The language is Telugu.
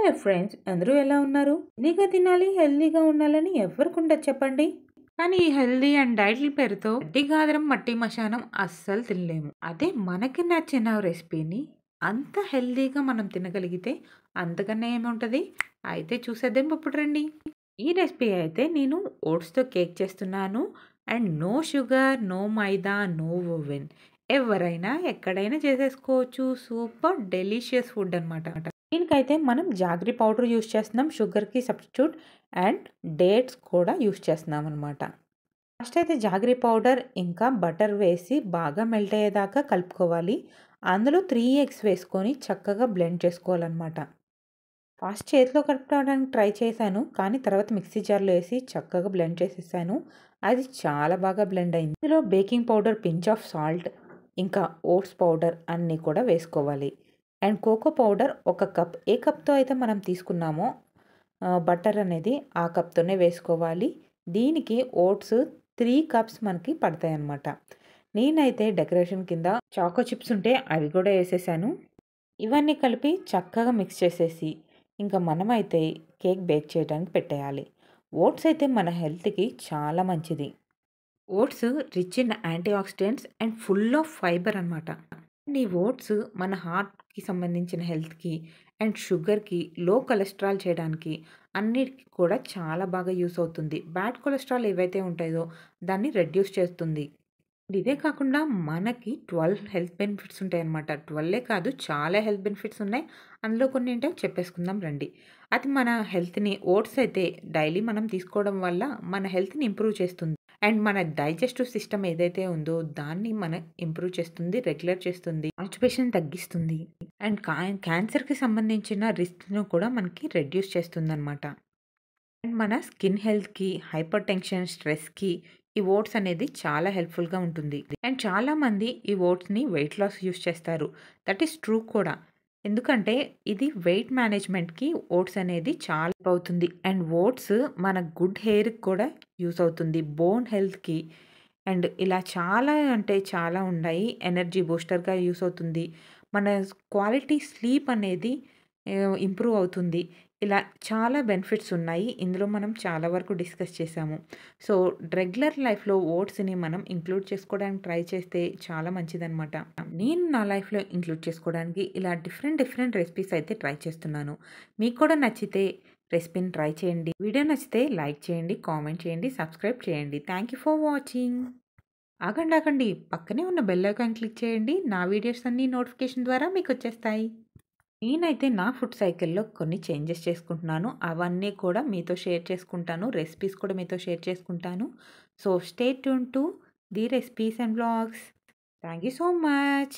హాయ్ ఫ్రెండ్స్, అందరూ ఎలా ఉన్నారు? హెల్దీగా తినాలి, హెల్దీగా ఉండాలని ఎవరికుండదు చెప్పండి. కానీ ఈ హెల్దీ అండ్ డైట్ల పేరుతో గడ్డి గాదరం మట్టి మశానం అస్సలు తినలేము. అదే మనకి నచ్చిన రెసిపీని అంత హెల్దీగా మనం తినగలిగితే అంతకన్నా ఏముంటది? అయితే చూసేద్దాం ఇప్పుడు రండి. ఈ రెసిపీ అయితే నేను ఓట్స్తో కేక్ చేస్తున్నాను. And no sugar, no maida, no oven. ఎవరైనా ఎక్కడైనా చేసేసుకోవచ్చు. సూపర్ డెలిషియస్ ఫుడ్ అనమాట. దీనికైతే మనం జాగ్రీ పౌడర్ యూస్ చేస్తున్నాం, షుగర్కి సబ్స్టిట్యూట్. అండ్ డేట్స్ కూడా యూస్ చేస్తున్నాం అనమాట. ఫస్ట్ అయితే జాగ్రీ పౌడర్ ఇంకా బటర్ వేసి బాగా మెల్ట్ అయ్యేదాకా కలుపుకోవాలి. అందులో 3 ఎగ్స్ వేసుకొని చక్కగా బ్లెండ్ చేసుకోవాలన్నమాట. ఫస్ట్ చేతిలో కలుపుకోవడానికి ట్రై చేశాను, కానీ తర్వాత మిక్సీ జార్లో వేసి చక్కగా బ్లెండ్ చేసేసాను. అది చాలా బాగా బ్లెండ్ అయింది. ఇందులో baking powder, pinch of salt, ఇంకా ఓట్స్ పౌడర్ అన్నీ కూడా వేసుకోవాలి. And cocoa powder 1 cup. ఏ కప్తో అయితే మనం తీసుకున్నామో బటర్ అనేది ఆ కప్తోనే వేసుకోవాలి. దీనికి ఓట్స్ 3 కప్స్ మనకి పడతాయి అన్నమాట. నేనైతే డెకరేషన్ కింద చాకో చిప్స్ ఉంటే అవి కూడా వేసేసాను. ఇవన్నీ కలిపి చక్కగా మిక్స్ చేసేసి ఇంకా మనమైతే కేక్ బేక్ చేయడానికి పెట్టేయాలి. ఓట్స్ అయితే మన హెల్త్కి చాలా మంచిది. Oats rich in antioxidants and full of fibre అనమాట. అండ్ ఈ ఓట్స్ మన హార్ట్కి సంబంధించిన హెల్త్కి అండ్ షుగర్కి, లో కొలెస్ట్రాల్ చేయడానికి అన్నిటికీ కూడా చాలా బాగా యూస్ అవుతుంది. బ్యాడ్ కొలెస్ట్రాల్ ఏవైతే ఉంటాయో దాన్ని రెడ్యూస్ చేస్తుంది. ఇదే కాకుండా మనకి 12 హెల్త్ బెనిఫిట్స్ ఉంటాయన్నమాట. 12 కాదు, చాలా హెల్త్ బెనిఫిట్స్ ఉన్నాయి. అందులో కొన్ని ఏంటో చెప్పేసుకుందాం రండి. అది మన హెల్త్‌ని ఓట్స్ అయితే డైలీ మనం తీసుకోవడం వల్ల మన హెల్త్‌ని ఇంప్రూవ్ చేస్తుంది. అండ్ మన డైజెస్టివ్ సిస్టమ్ ఏదైతే ఉందో దాన్ని ఇంప్రూవ్ చేస్తుంది, రెగ్యులర్ చేస్తుంది, కాన్‌స్టిపేషన్ తగ్గిస్తుంది. అండ్ క్యాన్సర్‌కి సంబంధించిన రిస్క్‌ను కూడా మనకి రెడ్యూస్ చేస్తుందన్నమాట. అండ్ మన స్కిన్ హెల్త్‌కి, హైపర్ టెన్షన్, స్ట్రెస్‌కి ఈ ఓట్స్ అనేది చాలా హెల్ప్‌ఫుల్‌గా ఉంటుంది. అండ్ చాలామంది ఈ ఓట్స్‌ని వెయిట్ లాస్ యూజ్ చేస్తారు. దట్ ఈస్ ట్రూ కూడా. ఎందుకంటే ఇది వెయిట్ మేనేజ్మెంట్‌కి ఓట్స్ అనేది చాలా హెల్ప్ అవుతుంది. అండ్ ఓట్స్ మన గుడ్ హెయిర్‌కి కూడా యూజ్ అవుతుంది. బోన్ హెల్త్‌కి అండ్ ఇలా చాలా అంటే చాలా ఉన్నాయి. ఎనర్జీ బూస్టర్‌గా యూజ్ అవుతుంది. మన క్వాలిటీ స్లీప్ అనేది ఇంప్రూవ్ అవుతుంది. ఇలా చాలా బెనిఫిట్స్ ఉన్నాయి. ఇందులో మనం చాలా వరకు డిస్కస్ చేశాము. సో, రెగ్యులర్ లైఫ్‌లో ఓట్స్‌ని మనం ఇంక్లూడ్ చేసుకోవడానికి ట్రై చేస్తే చాలా మంచిదనమాట. నేను నా లైఫ్‌లో ఇంక్లూడ్ చేసుకోవడానికి ఇలా డిఫరెంట్ రెసిపీస్ అయితే ట్రై చేస్తున్నాను. మీకు కూడా నచ్చితే రెసిపీని ట్రై చేయండి. వీడియో నచ్చితే లైక్ చేయండి, కామెంట్ చేయండి, సబ్స్క్రైబ్ చేయండి. Thank you for watching. ఆగండి. పక్కనే ఉన్న బెల్ ఐకాన్ క్లిక్ చేయండి. నా వీడియోస్ అన్నీ నోటిఫికేషన్ ద్వారా మీకొచ్చేస్తాయి. నేనైతే నా ఫుడ్ సైకిల్‌లో కొన్ని చేంజెస్ చేసుకుంటున్నాను. అవన్నీ కూడా మీతో షేర్ చేసుకుంటాను. రెసిపీస్ కూడా మీతో షేర్ చేసుకుంటాను. So, stay tune to the recipes and vlogs. Thank you so much.